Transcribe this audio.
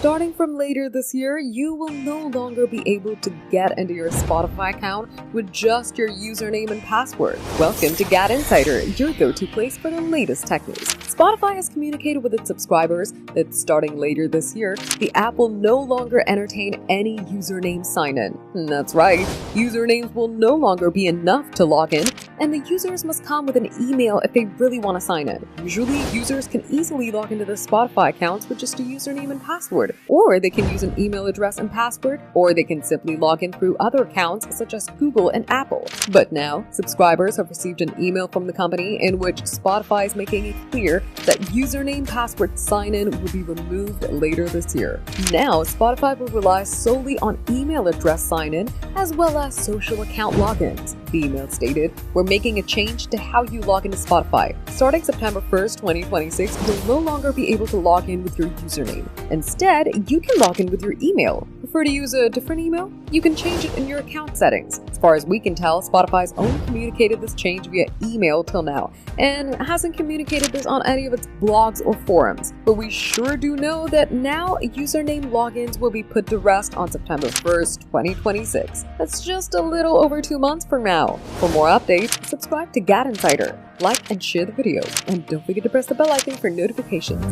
Starting from later this year, you will no longer be able to get into your Spotify account with just your username and password. Welcome to GadInsider, your go-to place for the latest tech news. Spotify has communicated with its subscribers that starting later this year, the app will no longer entertain any username sign-in. That's right, usernames will no longer be enough to log in, and the users must come with an email if they really want to sign in. Usually, users can easily log into their Spotify accounts with just a username and password, or they can use an email address and password, or they can simply log in through other accounts such as Google and Apple. But now, subscribers have received an email from the company in which Spotify is making it clear that username password sign-in will be removed later this year. Now, Spotify will rely solely on email address sign-in as well as social account logins. The email stated, "We're making a change to how you log into Spotify. Starting September 1st, 2026, you'll no longer be able to log in with your username. Instead, you can log in with your email. Prefer to use a different email? You can change it in your account settings." As far as we can tell, Spotify's only communicated this change via email till now, and hasn't communicated this on any of its blogs or forums. But we sure do know that now username logins will be put to rest on September 1st, 2026. That's just a little over 2 months from now. For more updates, subscribe to GadInsider, like and share the video, and don't forget to press the bell icon for notifications.